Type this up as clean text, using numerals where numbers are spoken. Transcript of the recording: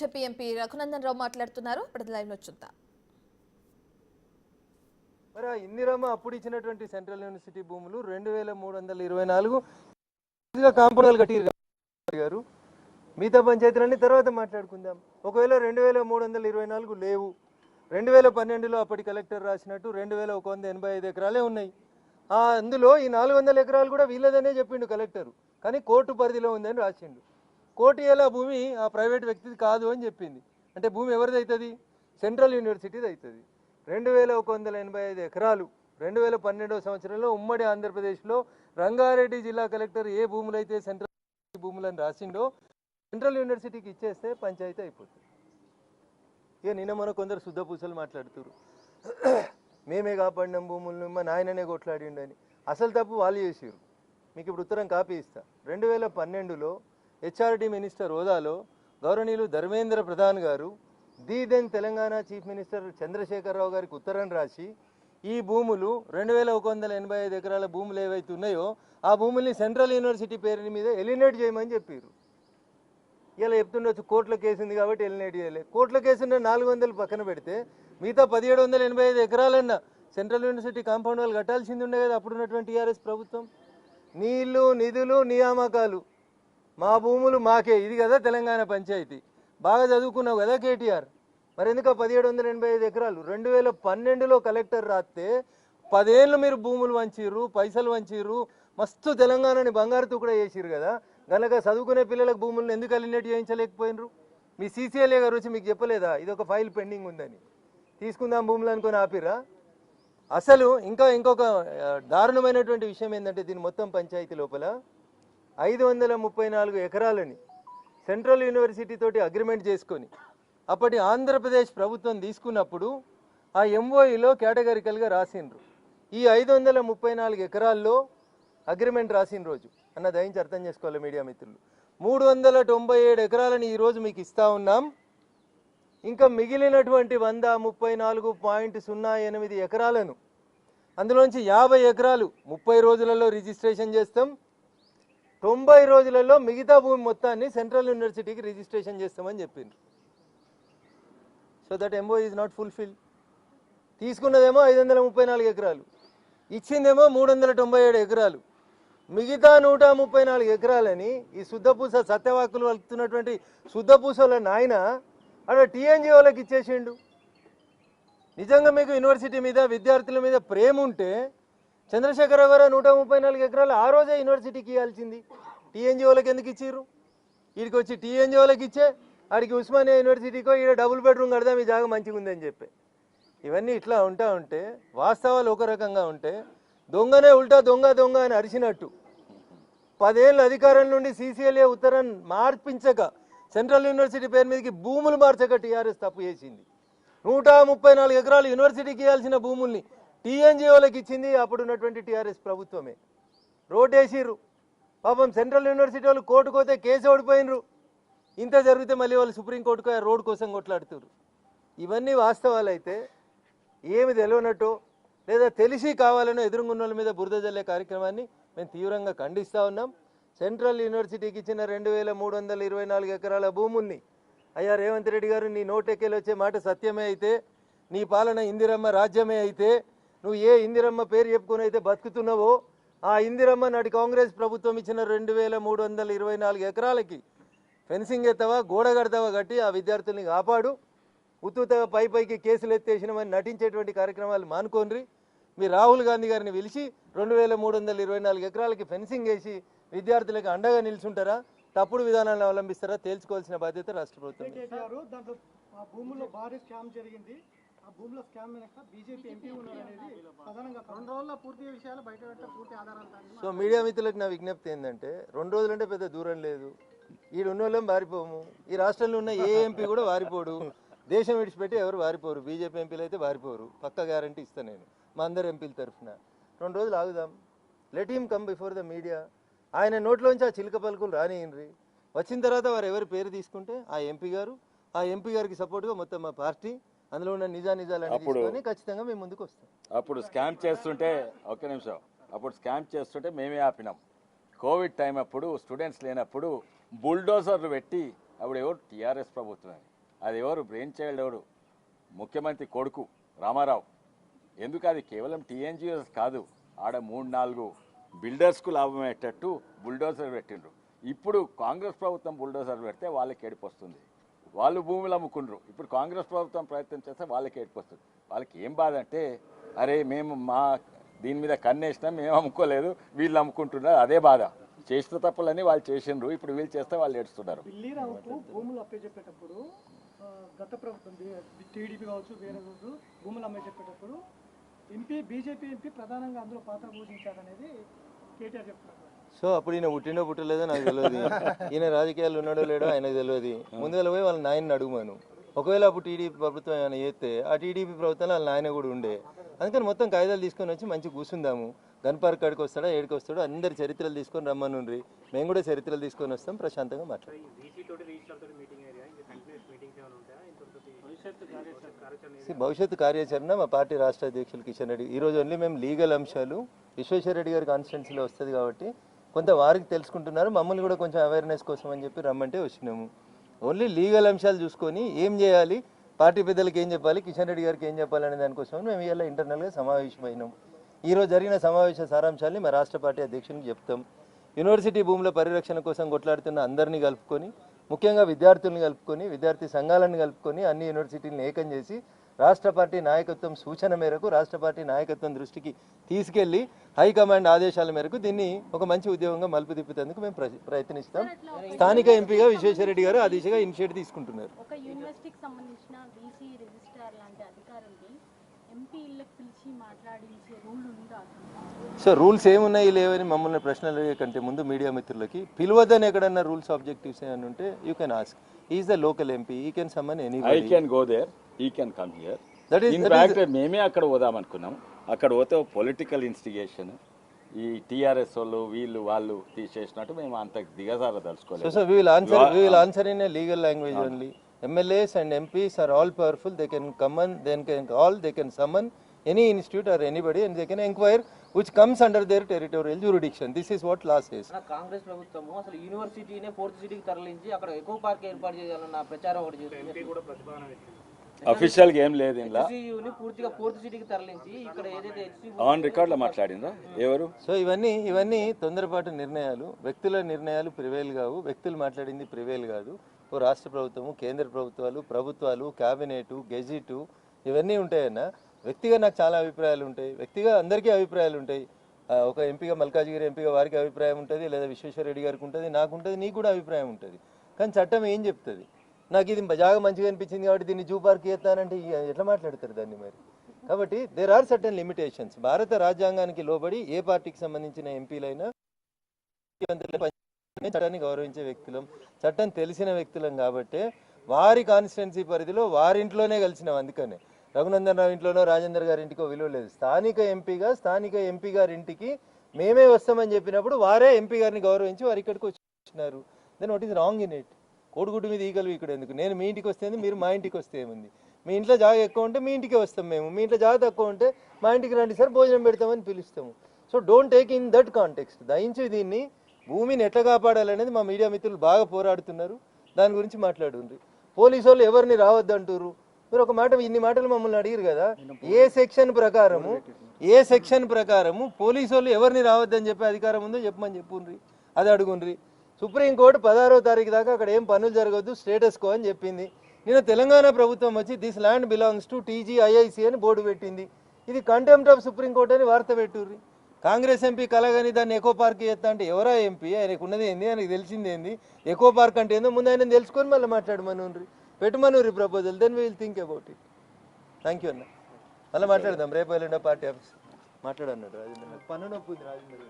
BJP MP Raghunandan Rao మాట్లాడుతున్నారు. ఇప్పుడు live లో చూద్దాం. మరి ఇందిరమ్మ అప్పుడు ఇచ్చినటువంటి సెంట్రల్ యూనివర్సిటీ భూములు 2324 కాంపౌండ్ కట్టారు. మిగతా పంచాయతీలన్నీ తర్వాత మాట్లాడుకుందాం. ఒకవేళ 2324 లేవు, 2012లో అప్పటి కలెక్టర్ రాసినట్టు 2185 ఎకరాలే ఉన్నాయి. అందులో ఈ 400 ఎకరాలు కూడా వీళ్ళదనే చెప్పిండు కలెక్టర్, కానీ కోర్టు పరిధిలో ఉందని రాసిండు. కోర్టు ఎలా భూమి ఆ ప్రైవేట్ వ్యక్తిది కాదు అని చెప్పింది. అంటే భూమి ఎవరిది అవుతుంది? సెంట్రల్ యూనివర్సిటీది అవుతుంది. 2185 ఎకరాలు 2012వ సంవత్సరంలో ఉమ్మడి ఆంధ్రప్రదేశ్లో రంగారెడ్డి జిల్లా కలెక్టర్ ఏ భూములైతే సెంట్రల్ భూములని రాసిండో సెంట్రల్ యూనివర్సిటీకి ఇచ్చేస్తే పంచాయతీ అయిపోతుంది. ఇక నిన్న మన కొందరు శుద్ధ పూసలు మాట్లాడుతున్నారు, మేమే కాపాడినాం భూములను, మా నాయననే కొట్లాడిండని. అసలు తప్పు వాళ్ళు చేసారు. మీకు ఇప్పుడు ఉత్తరం కాపీ ఇస్తా. 2012లో హెచ్ఆర్డి మినిస్టర్ హోదాలో గౌరవనీయులు Dharmendra Pradhan garu then Telangana chief minister Chandrashekar Rao గారికి ఉత్తరం రాసి ఈ భూములు 2185 ఎకరాల భూములు ఏవైతే ఉన్నాయో ఆ భూముల్ని సెంట్రల్ యూనివర్సిటీ పేరు మీద ఎలినేట్ చేయమని చెప్పారు. ఇలా చెప్తుండొచ్చు కోర్టులో కేసు ఉంది కాబట్టి ఎలినేట్ చేయలేదు. కోర్టులో కేసు ఉన్న 400 పక్కన పెడితే మిగతా 1785 ఎకరాలన్నా సెంట్రల్ యూనివర్సిటీ కాంపౌండ్ వాళ్ళు కట్టాల్సింది ఉండే కదా అప్పుడున్నటువంటి టీఆర్ఎస్ ప్రభుత్వం. నీళ్లు, నిధులు, నియామకాలు, మా భూములు మాకే, ఇది కదా తెలంగాణ పంచాయతీ. బాగా చదువుకున్నావు కదా కేటీఆర్, మరి ఎందుకు 1785 ఎకరాలు 2012లో కలెక్టర్ రాస్తే 10 ఏళ్ళు మీరు భూములు వంచిర్రు, పైసలు వంచిర్రు, మస్తు తెలంగాణని బంగారు తుకుడా చేసిర్రు కదా. గనక చదువుకునే పిల్లలకు భూములను ఎందుకు అలినేట్ చేయించలేకపోయినరు? మీ సీసీఎల్ఏ గారు వచ్చి మీకు చెప్పలేదా ఇది ఒక ఫైల్ పెండింగ్ ఉందని? తీసుకుందాం భూములు అనుకొని ఆపిరా? అసలు ఇంకొక దారుణమైనటువంటి విషయం ఏంటంటే దీని మొత్తం పంచాయతీ లోపల 534 ఎకరాలని సెంట్రల్ యూనివర్సిటీ తోటి అగ్రిమెంట్ చేసుకొని అప్పటి ఆంధ్రప్రదేశ్ ప్రభుత్వం తీసుకున్నప్పుడు ఆ ఎంఓఈలో కేటగిరికల్గా రాసిండ్రు. ఈ 534 ఎకరాల్లో అగ్రిమెంట్ రాసిన రోజు అన్న దయించి అర్థం చేసుకోవాలి మీడియా మిత్రులు, 397 ఎకరాలని ఈరోజు మీకు ఇస్తా ఉన్నాం. ఇంకా మిగిలినటువంటి 134.08 ఎకరాలను అందులోంచి 50 ఎకరాలు 30 రోజులలో రిజిస్ట్రేషన్ చేస్తాం, 90 రోజులలో మిగతా భూమి మొత్తాన్ని సెంట్రల్ యూనివర్సిటీకి రిజిస్ట్రేషన్ చేస్తామని చెప్పిండ్రు. So that MO is not fulfil. తీసుకున్నదేమో 534 ఎకరాలు, ఇచ్చిందేమో 397 ఎకరాలు. మిగతా 134 ఎకరాలని ఈ శుద్ధపూస సత్యవాకులు వలుతున్నటువంటి శుద్ధపూసల నాయన అక్కడ టీఎన్జిఓలకు ఇచ్చేసిండు. నిజంగా మీకు యూనివర్సిటీ మీద విద్యార్థుల మీద ప్రేమ ఉంటే చంద్రశేఖరరావు గారు 134 ఎకరాలు ఆ రోజే యూనివర్సిటీకి ఇవ్వాల్సింది. టీఎన్జిఓలకు ఎందుకు ఇచ్చిర్రు? వీడికి వచ్చి టీఎన్జిఓలకు ఇచ్చే ఆడికి ఉస్మానియా యూనివర్సిటీకో ఈడ డబుల్ బెడ్రూమ్ కడదాం ఈ జాగా మంచిగా ఉందని చెప్పి. ఇవన్నీ ఇట్లా ఉంటే వాస్తవాలు ఒక రకంగా ఉంటే దొంగనే ఉల్టా దొంగ దొంగ అని అరిచినట్టు 10 ఏళ్ళ అధికారం నుండి సీసీఎల్ఏ ఉత్తరం మార్పించక సెంట్రల్ యూనివర్సిటీ పేరు మీదకి భూములు మార్చక టీఆర్ఎస్ తప్పు చేసింది. 134 ఎకరాలు యూనివర్సిటీకి ఇవ్వాల్సిన భూముల్ని టీఎన్జిఓలకు ఇచ్చింది అప్పుడున్నటువంటి టీఆర్ఎస్ ప్రభుత్వమే. రోడ్ వేసిర్రు. పాపం సెంట్రల్ యూనివర్సిటీ వాళ్ళు కోర్టుకు పోతే కేసు ఓడిపోయినరు. ఇంత జరిగితే మళ్ళీ వాళ్ళు సుప్రీంకోర్టుకు రోడ్ కోసం కొట్లాడుతున్నారు. ఇవన్నీ వాస్తవాలు అయితే ఏమి తెలియనట్టు లేదా తెలిసి కావాలనో ఎదురుగున్నోళ్ళ మీద బురద జల్లే కార్యక్రమాన్ని మేము తీవ్రంగా ఖండిస్తూ ఉన్నాం. సెంట్రల్ యూనివర్సిటీకి ఇచ్చిన 2324 ఎకరాల భూముల్ని అయ్యా రేవంత్ రెడ్డి గారు, నీ నోటెక్కేలు వచ్చే మాట సత్యమే అయితే, నీ పాలన ఇందిరమ్మ రాజ్యమే అయితే, నువ్వు ఏ ఇందిరమ్మ పేరు చెప్పుకొని అయితే బతుకుతున్నావో ఆ ఇందిరమ్మ నాటి కాంగ్రెస్ ప్రభుత్వం ఇచ్చిన 2324 ఎకరాలకి ఫెన్సింగ్ ఎత్తవా, గోడ కడతావా కట్టి ఆ విద్యార్థుల్ని కాపాడు. ఉత్తుతగా పైకి కేసులు ఎత్తేసినామని నటించేటువంటి కార్యక్రమాలు మానుకోండి. మీ రాహుల్ గాంధీ గారిని పిలిచి 2324 ఎకరాలకి ఫెన్సింగ్ వేసి విద్యార్థులకు అండగా నిల్చుంటారా, తప్పుడు విధానాలను అవలంబిస్తారా తేల్చుకోవాల్సిన బాధ్యత రాష్ట్ర ప్రభుత్వం. సో మీడియా మిత్రులకు నా విజ్ఞప్తి ఏంటంటే 2 రోజులంటే పెద్ద దూరం లేదు. ఈ ఉన్న వాళ్ళం వారిపోము. ఈ రాష్ట్రంలో ఉన్న ఏ ఎంపీ కూడా వారిపోడు. దేశం విడిచిపెట్టి ఎవరు వారిపోరు. బీజేపీ ఎంపీలు అయితే వారిపోరు, పక్క గ్యారంటీ ఇస్తాను నేను మా అందరు ఎంపీల తరఫున. 2 రోజులు ఆగుదాం. Let him come before the media. ఆయన నోట్లోంచి ఆ చిలుక పలుకులు రానియండ్రి. వచ్చిన తర్వాత వారు ఎవరి పేరు తీసుకుంటే ఆ ఎంపీ గారికి సపోర్ట్గా మొత్తం మా పార్టీ అందులో ఉన్న నిజానిజాలని తీసుకొని ఖచ్చితంగా మేము ముందుకు వస్తాం. అప్పుడు స్కామ్ చేస్తుంటే ఒక్క నిమిషం, అప్పుడు స్కామ్ చేస్తుంటే మేమే ఆపినాం. కోవిడ్ టైం అప్పుడు స్టూడెంట్స్ లేనప్పుడు బుల్డోజర్లు పెట్టి అప్పుడు ఎవరు టీఆర్ఎస్ ప్రభుత్వమే అది ఎవరు బ్రెయిన్ చైల్డ్ ఎవరు? ముఖ్యమంత్రి కొడుకు రామారావు. ఎందుకు అది కేవలం టీఎన్జిఓస్ కాదు, ఆడ 3-4 బిల్డర్స్కు లాభం అయ్యేటట్టు బుల్డోజర్ పెట్టిండ్రు. ఇప్పుడు కాంగ్రెస్ ప్రభుత్వం బుల్డోజర్ పెడితే వాళ్ళకి ఏడుపు వస్తుంది. వాళ్ళు భూములు అమ్ముకుండ్రు. ఇప్పుడు కాంగ్రెస్ ప్రభుత్వం ప్రయత్నం చేస్తే వాళ్ళకి ఏడుపు వస్తుంది. వాళ్ళకి ఏం బాధ అంటే, అరే మేము మా దీని మీద కన్నేసినా మేము అమ్ముకోలేదు, వీళ్ళు అమ్ముకుంటున్నారు, అదే బాధ. చేసిన తప్పులని వాళ్ళు చేసిండ్రు, ఇప్పుడు వీళ్ళు చేస్తే వాళ్ళు ఏడుస్తున్నారు. బిల్లీరావుకు భూములు అప్పచెప్పేటప్పుడు గత ప్రభుత్వం టీడీపీ కావచ్చు వేరే కావచ్చు భూములు అమ్మేచెప్పేటప్పుడు బీజేపీ ఎంపీ ప్రధానంగా అందులో పాత్ర పోషించారనేది కేటీఆర్ చెప్తున్నారు. సో అప్పుడు ఈయన పుట్టిండో పుట్టలేదో నాకు తెలియదు, ఈయన రాజకీయాలు ఉన్నాడో లేడో ఆయనకు తెలియదు. ముందుగా పోయి వాళ్ళ నాయన్ని అడుగుమాను. ఒకవేళ అప్పుడు టీడీపీ ప్రభుత్వం ఏమైనా చేస్తే ఆ టీడీపీ ప్రభుత్వంలో వాళ్ళ నాయన కూడా ఉండే. అందుకని మొత్తం కాగితాలు తీసుకొని వచ్చి మంచిగా కూర్చుందాము. గన్ పార్క్ కాడికి వస్తాడా, ఏడికి వస్తాడో అందరి చరిత్రలు తీసుకొని రమ్మనుండ్రి. మేము కూడా చరిత్రలు తీసుకొని వస్తాం, ప్రశాంతంగా మాట్లాడతాం. భవిష్యత్తు కార్యాచరణ మా పార్టీ రాష్ట్ర అధ్యక్షులు కిషన్ రెడ్డి ఈరోజు ఓన్లీ మేము లీగల్ అంశాలు విశ్వేశ్వర రెడ్డి గారి కాన్స్టిట్యున్సీలో వస్తుంది కాబట్టి కొంత వారికి తెలుసుకుంటున్నారు, మమ్మల్ని కూడా కొంచెం అవేర్నెస్ కోసం అని చెప్పి రమ్మంటే వచ్చినాము. ఓన్లీ లీగల్ అంశాలు చూసుకొని ఏం చేయాలి, పార్టీ పెద్దలకు ఏం చెప్పాలి, కిషన్ రెడ్డి గారికి ఏం చెప్పాలి అనే దానికోసం మేము ఇవాళ ఇంటర్నల్గా సమావేశమైనాం. ఈరోజు జరిగిన సమావేశ సారాంశాన్ని మా రాష్ట్ర పార్టీ అధ్యక్షునికి చెప్తాం. యూనివర్సిటీ భూముల పరిరక్షణ కోసం కొట్లాడుతున్న అందరినీ కలుపుకొని, ముఖ్యంగా విద్యార్థులను కలుపుకొని, విద్యార్థి సంఘాలను కలుపుకొని అన్ని యూనివర్సిటీలను ఏకం చేసి రాష్ట్ర పార్టీ నాయకత్వం సూచన మేరకు రాష్ట్ర పార్టీ నాయకత్వం దృష్టికి తీసుకెళ్లి హైకమాండ్ ఆదేశాల మేరకు దీన్ని ఒక మంచి ఉద్యోగంగా మలుపు తిప్పేందుకు మేము ప్రయత్నిస్తాం. స్థానిక ఎంపీగా విశ్వేశ్వరరెడ్డి గారు ఆ దిశగా ఇనిషియేటివ్ తీసుకుంటున్నారు. ఒక యూనివర్సిటీకి సంబంధించిన బీసీ రిజిస్ట్రార్ లాంటి అధికారుల్ని ఎంపీ ఇళ్ళకి పిలిచి మాట్లాడించే రూల్ ఉందా? సో రూల్స్ ఏమున్నాయి లేవని మమ్మల్ని ప్రశ్నలు అడిగే కంటే ముందు మీడియా మిత్రులకి పిలవద్దని ఎక్కడన్నా రూల్స్ ఆబ్జెక్టివ్స్ ఏమైనా ఉంటే you can ask. Is the local MP, he can summon anybody. I can go there, he can come here. In fact మేమే అక్కడ పోదాం అనుకున్నాం. అక్కడ పోతే పొలిటికల్ ఇన్స్టిగేషన్, ఈ టీఆర్ఎస్ వాళ్ళు వీళ్ళు వాళ్ళు తీసేసినట్టు మేము అంత దిగజారదలుచుకోలేదు. So we will answer in a legal language only. MLAs and MPs are all powerful. They can come and they can call, they can summon any institute or anybody and they can inquire which comes under their territorial jurisdiction. This is what law says. Congress ప్రభుత్వము అసలు యూనివర్సిటీనే 4th సిటీకి తరలించి అక్కడ echo park ఏర్పాటు చేయాలన్న ప్రచారం ఒకటి చేస్తుంది. అఫీషియల్ ఏం లేదు ఇలా. హెచ్సియుని పూర్తిగా 4th సిటీకి తరలించి ఇక్కడ ఏదైతే ఆన్ రికార్డ్ లో మాట్లాడిందా ఎవరు? సో ఇవన్నీ తొందరపాటు నిర్ణయాలు, వ్యక్తుల నిర్ణయాలు ప్రివేల్ కావు, వ్యక్తులు మాట్లాడింది ప్రివేల్ కాదు. ఓ రాష్ట్ర ప్రభుత్వము, కేంద్ర ప్రభుత్వాలు, క్యాబినెట్, గెజిట్ ఇవన్నీ ఉంటాయన్న. వ్యక్తిగా నాకు చాలా అభిప్రాయాలు ఉంటాయి, వ్యక్తిగా అందరికీ అభిప్రాయాలు ఉంటాయి. ఒక ఎంపీగా మల్కాజ్గిరి ఎంపీగా వారికి అభిప్రాయం ఉంటుంది, లేదా విశ్వేశ్వరరెడ్డి గారికి ఉంటుంది, నాకు ఉంటుంది, నీకు కూడా అభిప్రాయం ఉంటుంది. కానీ చట్టం ఏం చెప్తుంది? నాకు ఇది బాగా మంచిగా అనిపించింది కాబట్టి దీన్ని జూ పార్క్ చేస్తానంటే ఎట్లా మాట్లాడతారు దాన్ని మరి? కాబట్టి దేర్ ఆర్ సర్టన్ లిమిటేషన్స్. భారత రాజ్యాంగానికి లోబడి ఏ పార్టీకి సంబంధించిన ఎంపీలైనా చట్టాన్ని గౌరవించే వ్యక్తులం, చట్టం తెలిసిన వ్యక్తులం కాబట్టి వారి కాన్స్టిట్యున్సీ పరిధిలో వారింట్లోనే కలిసినాం. అందుకనే రఘునందన్ రావు ఇంట్లోనో రాజేందర్ గారి ఇంటికో విలువ లేదు. స్థానిక ఎంపీ గారి ఇంటికి మేమే వస్తామని చెప్పినప్పుడు వారే ఎంపీ గారిని గౌరవించి వారు ఇక్కడికి వచ్చినారు. Then what is wrong in it? కోడిగుడ్డు మీద ఈగలు ఇక్కడ ఎందుకు? నేను మీ ఇంటికి వస్తే మీరు మా ఇంటికి వస్తే ఏముంది? మీ ఇంట్లో జాగా ఎక్కువ ఉంటే మీ ఇంటికే వస్తాం మేము, మీ ఇంట్లో జాగా తక్కువ ఉంటే మా ఇంటికి రండి సార్ భోజనం పెడతామని పిలుస్తాము. So don't take in that context. దయించి దీన్ని భూమిని ఎట్లా కాపాడాలనేది మా మీడియా మిత్రులు బాగా పోరాడుతున్నారు, దాని గురించి మాట్లాడుండ్రి. పోలీసు వాళ్ళు ఎవరిని రావద్దంటారు. మీరు ఒక మాట, ఇన్ని మాటలు మమ్మల్ని అడిగారు కదా, ఏ సెక్షన్ ప్రకారము పోలీసు వాళ్ళు ఎవరిని రావద్దని చెప్పే అధికారం ఉందో చెప్పమని చెప్పుండ్రి, అది అడుగుండ్రి. సుప్రీంకోర్టు 16వ తారీఖు దాకా అక్కడ ఏం పనులు జరగద్దు, స్టేటస్ కో అని చెప్పింది. నిన్న తెలంగాణ ప్రభుత్వం వచ్చి this land belongs to TGIIC అని బోర్డు పెట్టింది. ఇది కంటెంప్ట్ ఆఫ్ సుప్రీంకోర్టు అని వార్త పెట్టుర్రి. కాంగ్రెస్ ఎంపీ కలగని దాన్ని ఎకో పార్క్ చేస్తా అంటే ఎవరా ఎంపీ? ఆయనకు ఉన్నది ఏంది, ఆయనకు తెలిసింది ఏంది, ఎకో పార్క్ అంటే ఏందో ముందు ఆయన తెలుసుకొని మళ్ళీ మాట్లాడమనుండ్రి, పెట్టమనుర్రి proposal, then we will think about it. Thank you అన్న. మళ్ళీ మాట్లాడదాం రేపు ఎల్లుండ పార్టీ ఆఫీస్ మాట్లాడన్నాడు రాజేంద్ర. పన్ను నొప్పి రాజేంద్ర.